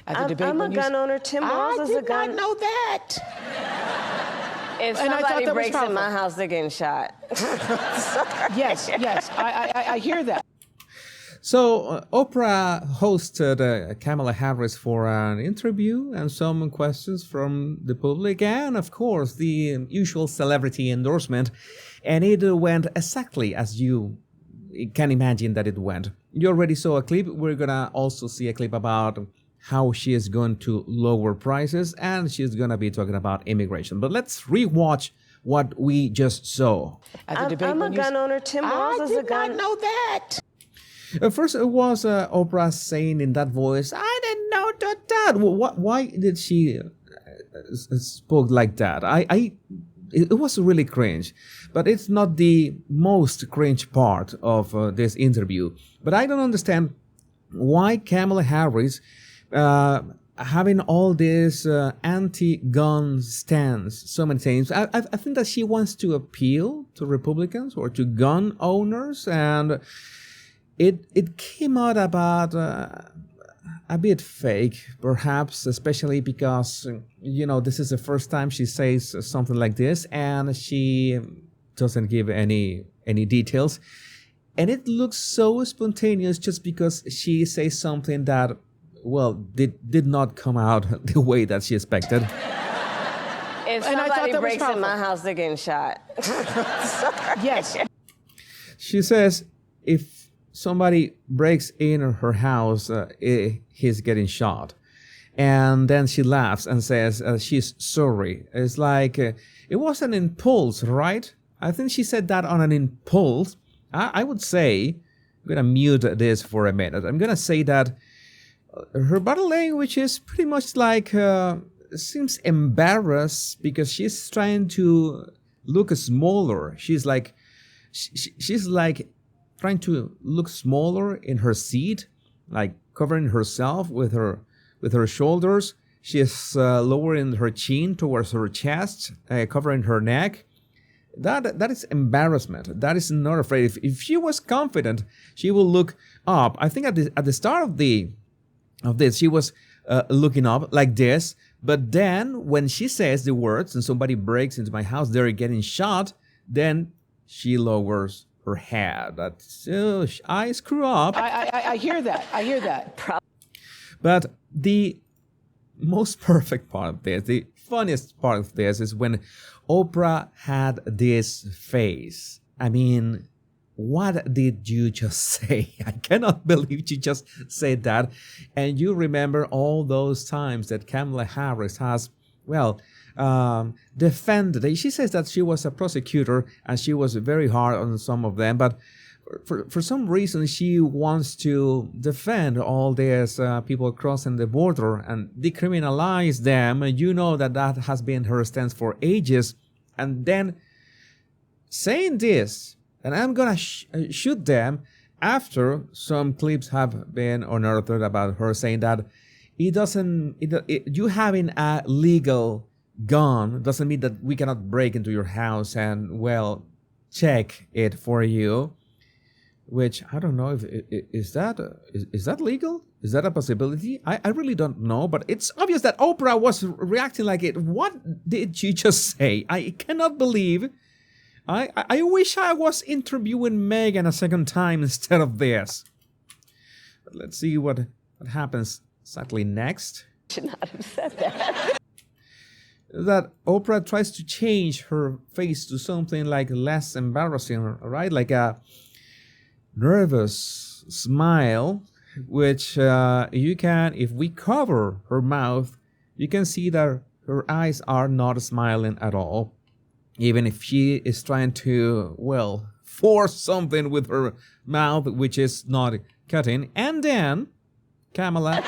I'm a gun owner. Tim Walz is a gun. I did not know that. If somebody breaks in my house, they're getting shot. Yes, I hear that. So Oprah hosted Kamala Harris for an interview and some questions from the public and, of course, the usual celebrity endorsement. And it went exactly as you can imagine that it went. You already saw a clip. We're going to also see a clip about how she is going to lower prices, and she's going to be talking about immigration. But let's rewatch what we just saw. I'm a gun owner. Tim Walz is a gun. I did not know that. First, it was Oprah saying in that voice, "I didn't know that." Why did she spoke like that? It was really cringe, but it's not the most cringe part of this interview. But I don't understand why Kamala Harris, having all this anti-gun stance so many times. I think that she wants to appeal to Republicans or to gun owners, and it came out about a bit fake, perhaps, especially because, this is the first time she says something like this, and she doesn't give any details. And it looks so spontaneous just because she says something that, well, did not come out the way that she expected. If somebody breaks in my house, they're getting shot. Yes. She says if somebody breaks in her house, he's getting shot. And then she laughs and says she's sorry. It's like, it was an impulse, right? I think she said that on an impulse. I would say, I'm going to mute this for a minute. I'm going to say that her body language is pretty much like, seems embarrassed because she's trying to look smaller. She's like trying to look smaller in her seat, like covering herself with her shoulders. She is lowering her chin towards her chest, covering her neck. That is embarrassment. That is not afraid. If she was confident, she will look up. I think at the start of this, she was looking up like this. But then when she says the words and somebody breaks into my house, they're getting shot, then she lowers her head. That's I screw up. I hear that. I hear that. But the most perfect part of this, the funniest part of this, is when Oprah had this face. I mean, what did you just say? I cannot believe you just said that. And you remember all those times that Kamala Harris has, defended. She says that she was a prosecutor and she was very hard on some of them, but for some reason she wants to defend all these people crossing the border and decriminalize them. And you know that has been her stance for ages. And then saying this, and I'm gonna shoot them, after some clips have been unearthed about her saying that you having a legal gun doesn't mean that we cannot break into your house and, check it for you. Which I don't know if is that legal? Is that a possibility? I really don't know, but it's obvious that Oprah was reacting like it. What did you just say? I cannot believe. I wish I was interviewing Meghan a second time instead of this. But let's see what happens exactly next. Should not have said that. That Oprah tries to change her face to something like less embarrassing, right? Like a nervous smile, which you can, if we cover her mouth, you can see that her eyes are not smiling at all. Even if she is trying to, force something with her mouth, which is not cutting. And then Kamala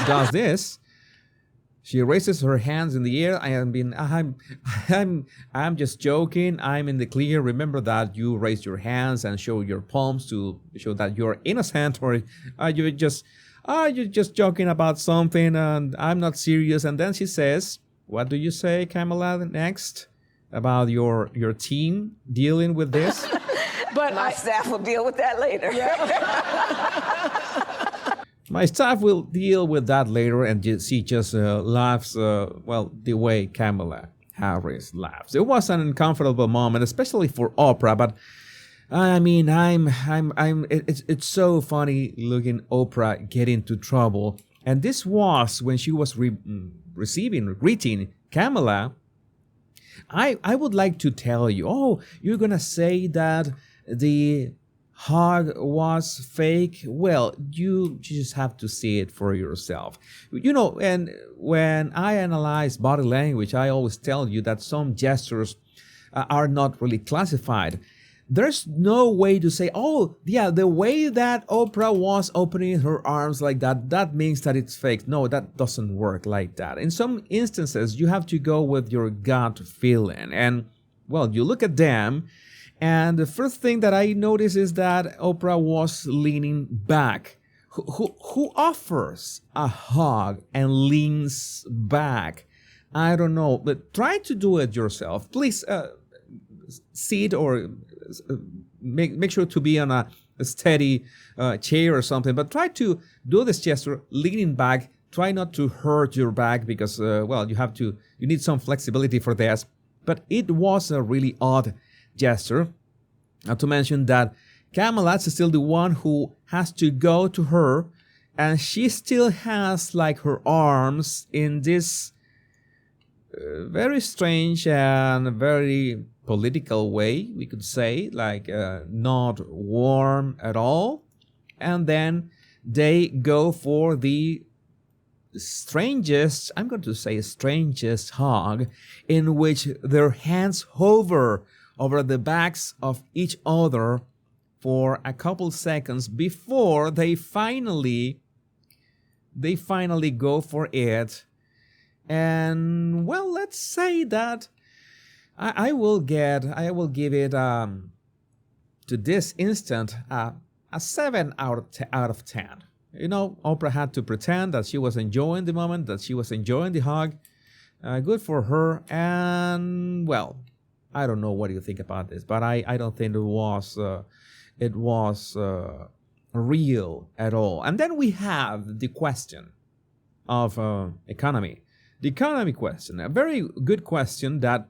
does this. She raises her hands in the air. I'm just joking. I'm in the clear. Remember that you raise your hands and show your palms to show that you're innocent, or you're just joking about something and I'm not serious. And then she says, "What do you say, Kamala, next about your team dealing with this?" But my staff will deal with that later. Yeah. My staff will deal with that later, and she just laughs, well, the way Kamala Harris laughs. It was an uncomfortable moment, especially for Oprah, but I mean, it's so funny looking Oprah get into trouble. And this was when she was greeting Kamala. I would like to tell you, oh, you're gonna say that the hug was fake? Well, you just have to see it for yourself. You know, and when I analyze body language, I always tell you that some gestures are not really classified. There's no way to say, oh, yeah, the way that Oprah was opening her arms like that, that means that it's fake. No, that doesn't work like that. In some instances, you have to go with your gut feeling. And, well, you look at them, and the first thing that I notice is that Oprah was leaning back. Who offers a hug and leans back? I don't know, but try to do it yourself. Please sit or make sure to be on a steady chair or something, but try to do this gesture leaning back. Try not to hurt your back because, well, you need some flexibility for this. But it was a really odd gesture. Not to mention that Kamala is still the one who has to go to her, and she still has like her arms in this very strange and very political way, we could say, like not warm at all. And then they go for the strangest, I'm going to say strangest hug, in which their hands hover over the backs of each other for a couple seconds before they finally go for it. And, well, let's say that I will give it to this instant a 7 out of 10. You know, Oprah had to pretend that she was enjoying the moment, that she was enjoying the hug. Good for her. And, well, I don't know what you think about this, but I don't think it was real at all. And then we have the question of economy. The economy question, a very good question that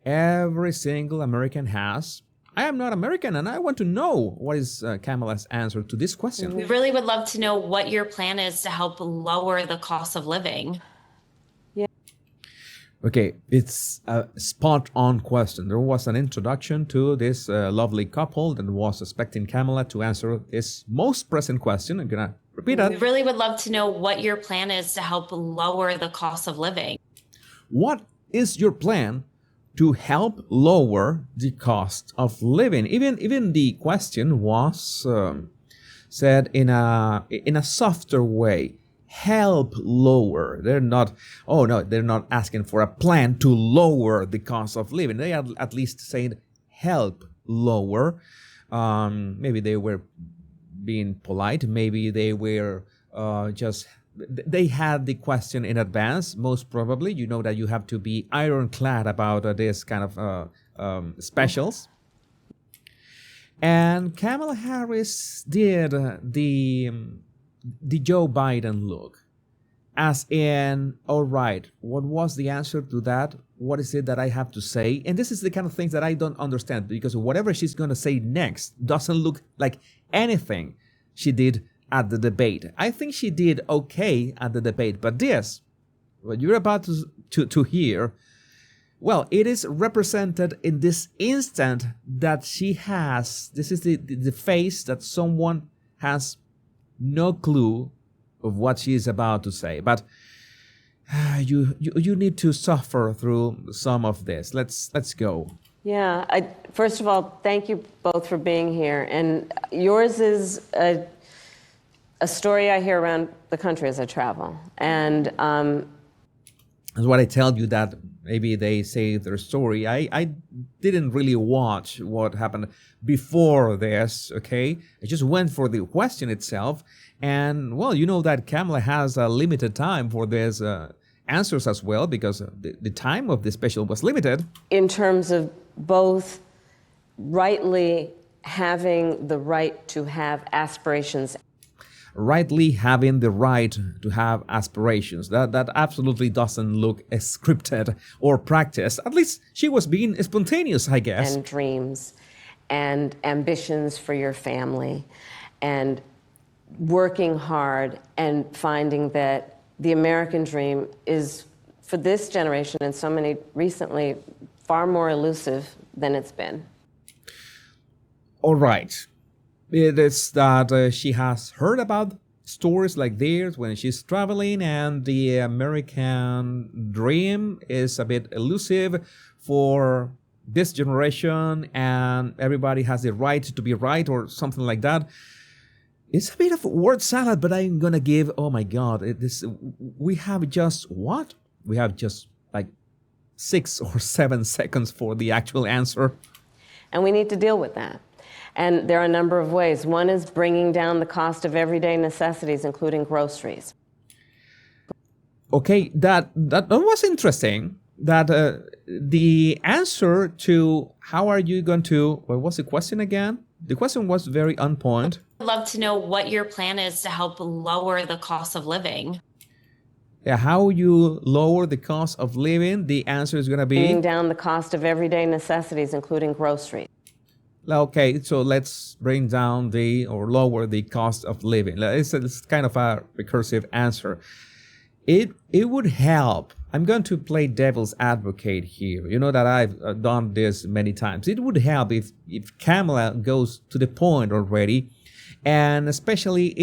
every single American has. I am not American, and I want to know what is Kamala's answer to this question. We really would love to know what your plan is to help lower the cost of living. Okay, it's a spot-on question. There was an introduction to this lovely couple that was expecting Kamala to answer this most present question. I'm going to repeat that. We really would love to know what your plan is to help lower the cost of living. What is your plan to help lower the cost of living? Even the question was said in a softer way. Help lower. They're not asking for a plan to lower the cost of living. They are at least saying help lower. Maybe they were being polite. Maybe they were they had the question in advance, most probably. You know that you have to be ironclad about this kind of specials. And Kamala Harris did the Joe Biden look, as in, all right, what was the answer to that? What is it that I have to say? And this is the kind of things that I don't understand, because whatever she's going to say next doesn't look like anything she did at the debate. I think she did okay at the debate, but this, what you're about to hear, well, it is represented in this instant that she has, this is the face that someone has no clue of what she is about to say, but you need to suffer through some of this. Let's go. Yeah. First of all, thank you both for being here. And yours is a story I hear around the country as I travel. And that's what I tell you, that maybe they say their story. I didn't really watch what happened before this, okay? I just went for the question itself. And, well, you know that Kamala has a limited time for these answers as well, because the time of the special was limited. in terms of both rightly having the right to have aspirations. rightly having the right to have aspirations. That absolutely doesn't look scripted or practiced. At least she was being spontaneous, I guess. And dreams and ambitions for your family and working hard and finding that the American dream is, for this generation and so many recently, far more elusive than it's been. All right. It is that she has heard about stories like theirs when she's traveling, and the American dream is a bit elusive for this generation, and everybody has the right to be right or something like that. It's a bit of a word salad, but I'm gonna give, oh my God, we have just what? We have just like 6 or 7 seconds for the actual answer. And we need to deal with that. And there are a number of ways. One is bringing down the cost of everyday necessities, including groceries. Okay, that was interesting. That the answer to how are you going to, what was the question again? The question was very on point. I'd love to know what your plan is to help lower the cost of living. Yeah, how you lower the cost of living, the answer is going to be... Bringing down the cost of everyday necessities, including groceries. Okay, so let's bring down or lower the cost of living. It's kind of a recursive answer. It would help. I'm going to play devil's advocate here. You know that I've done this many times. It would help if Kamala goes to the point already, and especially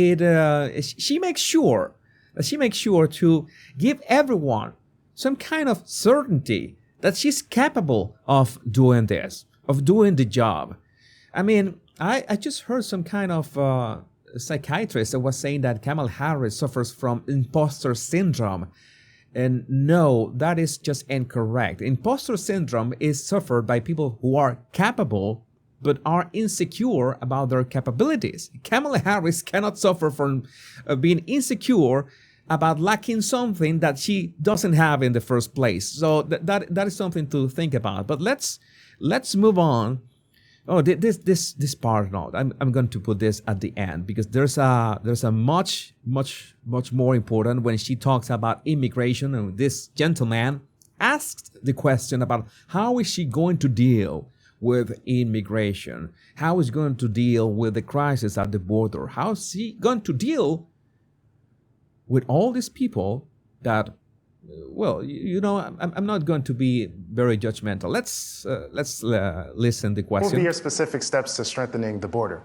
she makes sure to give everyone some kind of certainty that she's capable of doing this, of doing the job. I mean, I just heard some kind of psychiatrist that was saying that Kamala Harris suffers from imposter syndrome. And no, that is just incorrect. Imposter syndrome is suffered by people who are capable but are insecure about their capabilities. Kamala Harris cannot suffer from being insecure about lacking something that she doesn't have in the first place. So that is something to think about. But let's move on. Oh, this part, no, I'm going to put this at the end because there's a much more important when she talks about immigration, and this gentleman asked the question about how is she going to deal with immigration, how is she going to deal with the crisis at the border, how is she going to deal with all these people that, well, you know, I'm not going to be very judgmental. Let's listen to the question. What will be your specific steps to strengthening the border?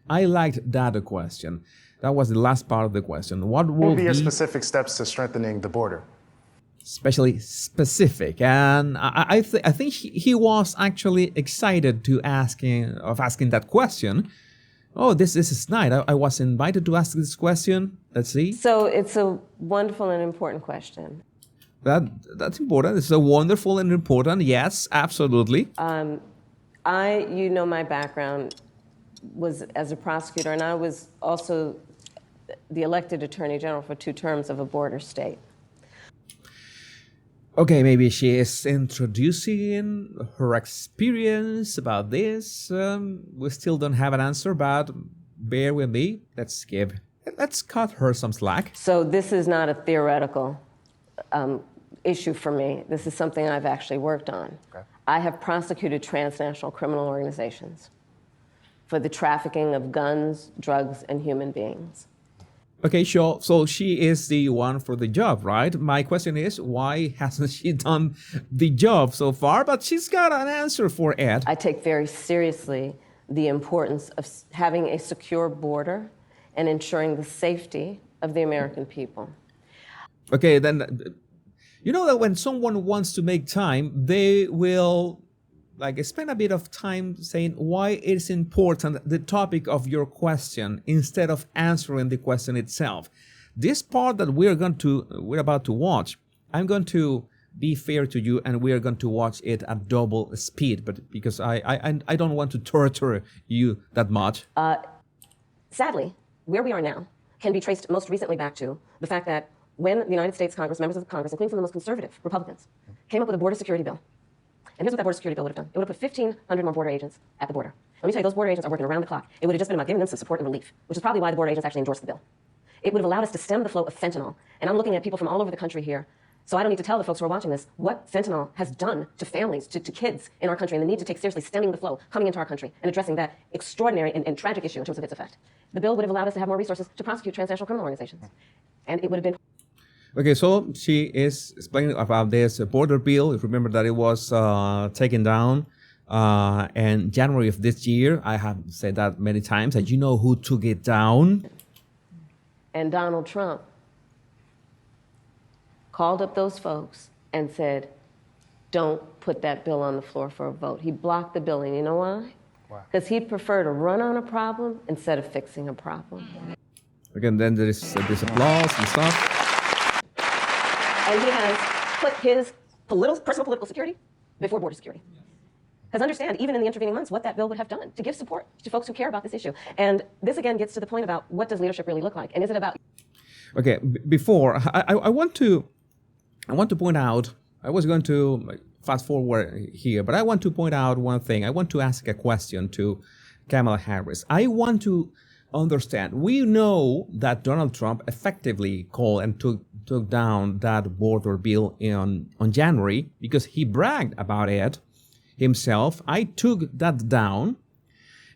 I liked that question. That was the last part of the question. What will be your specific steps to strengthening the border? Especially specific, and I think he was actually excited to asking that question. Oh, this is nice. I was invited to ask this question. Let's see. So it's a wonderful and important question. That's important. It's a wonderful and important. Yes, absolutely. You know, my background was as a prosecutor, and I was also the elected attorney general for 2 terms of a border state. Okay, maybe she is introducing her experience about this. We still don't have an answer, but bear with me. Let's cut her some slack. So this is not a theoretical issue for me. This is something I've actually worked on. Okay. I have prosecuted transnational criminal organizations for the trafficking of guns, drugs, and human beings. Okay, sure. So she is the one for the job, right? My question is, why hasn't she done the job so far? But she's got an answer for it. I take very seriously the importance of having a secure border and ensuring the safety of the American people. Okay, then, you know that when someone wants to make time, they will spend a bit of time saying why it's important, the topic of your question, instead of answering the question itself. This part that we're about to watch, I'm going to be fair to you, and we are going to watch it at double speed, but because I don't want to torture you that much. Sadly, where we are now can be traced most recently back to the fact that when the United States Congress, members of the Congress, including some of the most conservative Republicans, came up with a border security bill And here's what that border security bill would have done. It would have put 1,500 more border agents at the border. Let me tell you, those border agents are working around the clock. It would have just been about giving them some support and relief, which is probably why the border agents actually endorsed the bill. It would have allowed us to stem the flow of fentanyl. And I'm looking at people from all over the country here, so I don't need to tell the folks who are watching this what fentanyl has done to families, to kids in our country, and the need to take seriously stemming the flow coming into our country and addressing that extraordinary and tragic issue in terms of its effect. The bill would have allowed us to have more resources to prosecute transnational criminal organizations. And it would have been... Okay, so she is explaining about this border bill. Remember that it was taken down in January of this year. I have said that many times. And you know who took it down? And Donald Trump called up those folks and said, don't put that bill on the floor for a vote. He blocked the bill, and you know why? Because he'd prefer to run on a problem instead of fixing a problem. Again, then there's this applause and stuff. And he has put his personal political security before border security. Because understand, even in the intervening months, what that bill would have done to give support to folks who care about this issue. And this, again, gets to the point about what does leadership really look like? And is it about... Okay, before, I want to point out, I was going to fast forward here, but I want to point out one thing. I want to ask a question to Kamala Harris. I want to understand. We know that Donald Trump effectively called and took down that border bill on January because he bragged about it himself. I took that down.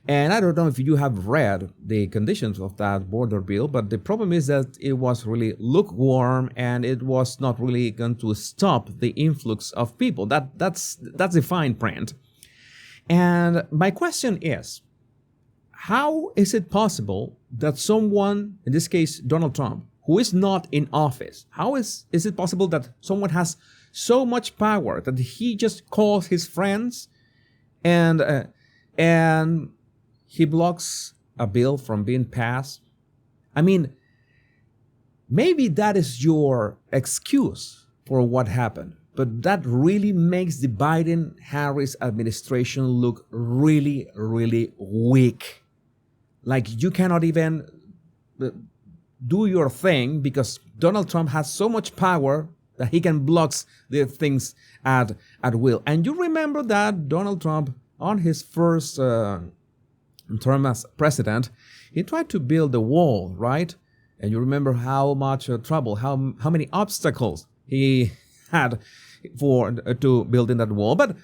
And I don't know if you have read the conditions of that border bill, but the problem is that it was really lukewarm and it was not really going to stop the influx of people. That's the fine print. And my question is, how is it possible that someone, in this case Donald Trump, who is not in office, how is it possible that someone has so much power that he just calls his friends and he blocks a bill from being passed? I mean, maybe that is your excuse for what happened, but that really makes the Biden-Harris administration look really, really weak. Like you cannot even do your thing because Donald Trump has so much power that he can block the things at will. And you remember that Donald Trump, on his first term as president, he tried to build a wall, right? And you remember how much trouble, how many obstacles he had to building that wall. But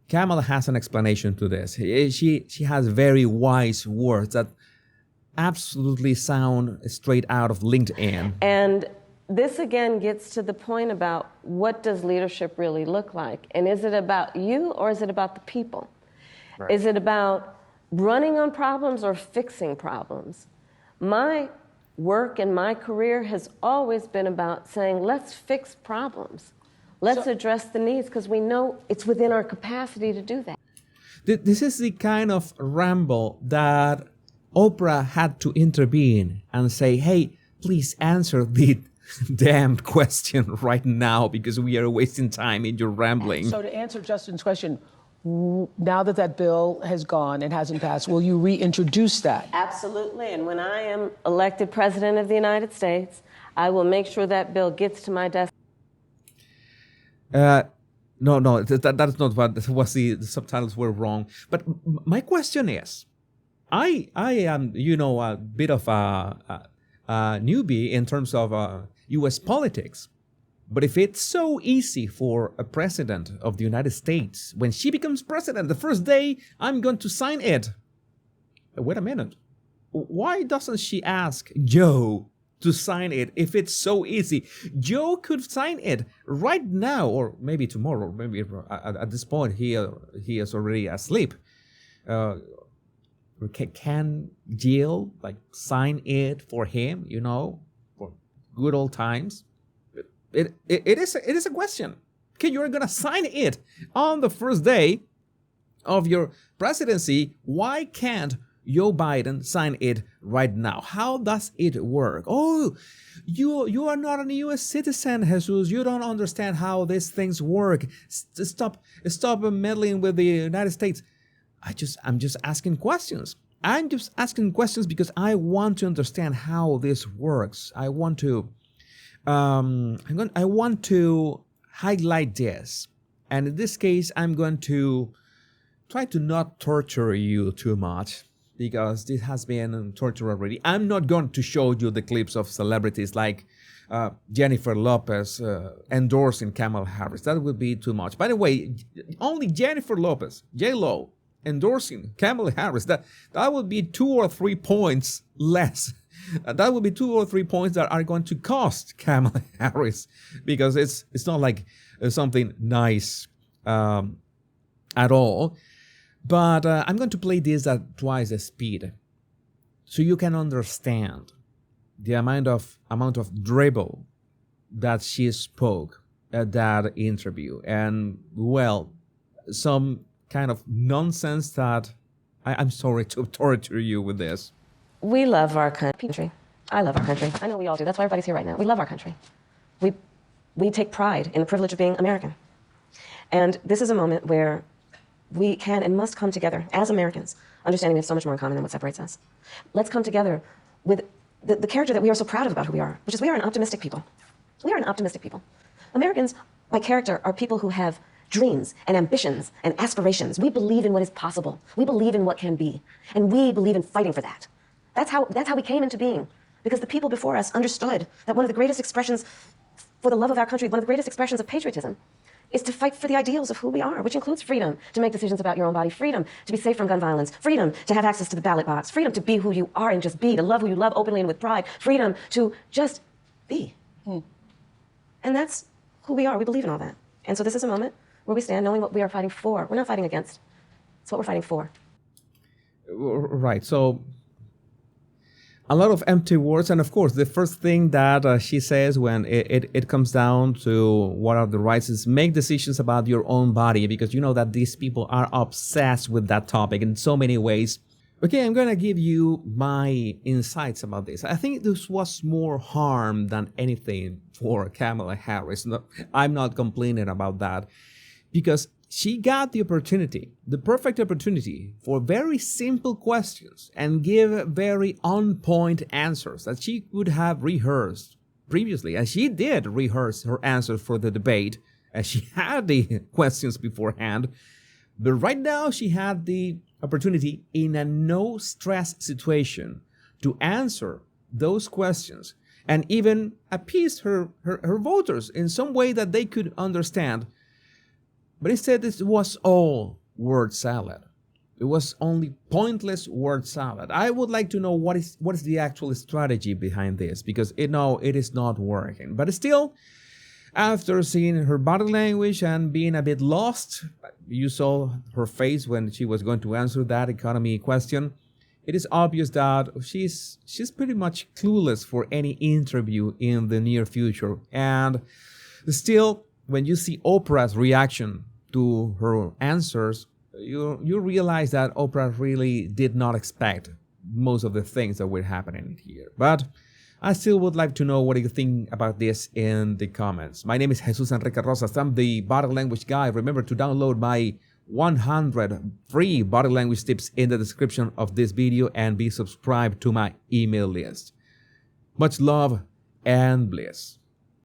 Kamala has an explanation to this. She has very wise words that absolutely sound straight out of LinkedIn. And this again gets to the point about what does leadership really look like? And is it about you or is it about the people? Right. Is it about running on problems or fixing problems? My work and my career has always been about saying, let's fix problems. Let's address the needs because we know it's within our capacity to do that. This is the kind of ramble that Oprah had to intervene and say, hey, please answer the damned question right now because we are wasting time in your rambling. So to answer Justin's question, now that that bill has gone and hasn't passed, will you reintroduce that? Absolutely. And when I am elected president of the United States, I will make sure that bill gets to my desk. No, that is not what was the subtitles were wrong. But my question is, I am, a bit of a newbie in terms of U.S. politics. But if it's so easy for a president of the United States, when she becomes president, the first day, I'm going to sign it. Wait a minute. Why doesn't she ask Joe to sign it if it's so easy? Joe could sign it right now, or maybe tomorrow. Maybe at this point, he is already asleep. Can Jill sign it for him, for good old times? It is a question. Okay, you're gonna sign it on the first day of your presidency. Why can't Joe Biden sign it right now? How does it work? Oh, you are not a U.S. citizen, Jesus. You don't understand how these things work. Stop meddling with the United States. I'm just asking questions. I'm just asking questions because I want to understand how this works. I want to highlight this. And in this case, I'm going to try to not torture you too much because this has been torture already. I'm not going to show you the clips of celebrities like Jennifer Lopez endorsing Kamala Harris. That would be too much. By the way, only Jennifer Lopez, J-Lo, endorsing Kamala Harris, that would be 2 or 3 points less. That would be 2 or 3 points that are going to cost Kamala Harris because it's not like something nice at all. But I'm going to play this at twice the speed so you can understand the amount of dribble that she spoke at that interview, and well, some kind of nonsense that I'm sorry to torture you with this. We love our country. I love our country. I know we all do. That's why everybody's here right now. We love our country. We take pride in the privilege of being American. And this is a moment where we can and must come together as Americans, understanding we have so much more in common than what separates us. Let's come together with the character that we are so proud of about who we are, which is we are an optimistic people. We are an optimistic people. Americans, by character, are people who have dreams and ambitions and aspirations. We believe in what is possible. We believe in what can be. And we believe in fighting for that. That's how we came into being. Because the people before us understood that one of the greatest expressions for the love of our country, one of the greatest expressions of patriotism, is to fight for the ideals of who we are, which includes freedom to make decisions about your own body, freedom to be safe from gun violence, freedom to have access to the ballot box, freedom to be who you are and just be, to love who you love openly and with pride, freedom to just be. And that's who we are. We believe in all that. And so this is a moment where we stand knowing what we are fighting for. We're not fighting against. It's what we're fighting for. Right. So a lot of empty words. And of course, the first thing that she says when it comes down to what are the rights is make decisions about your own body, because you know that these people are obsessed with that topic in so many ways. Okay, I'm going to give you my insights about this. I think this was more harm than anything for Kamala Harris. No, I'm not complaining about that because she got the opportunity, the perfect opportunity for very simple questions and give very on-point answers that she would have rehearsed previously. And she did rehearse her answers for the debate, as she had the questions beforehand. But right now she had the opportunity in a no-stress situation to answer those questions and even appease her voters in some way that they could understand. But instead, it was all word salad. It was only pointless word salad. I would like to know what is the actual strategy behind this, because it is not working. But still, after seeing her body language and being a bit lost, you saw her face when she was going to answer that economy question. It is obvious that she's pretty much clueless for any interview in the near future. And still, when you see Oprah's reaction to her answers, you realize that Oprah really did not expect most of the things that were happening here. But I still would like to know what you think about this in the comments. My name is Jesus Enrique Rosas. I'm the body language guy. Remember to download my 100 free body language tips in the description of this video and be subscribed to my email list. Much love and bliss.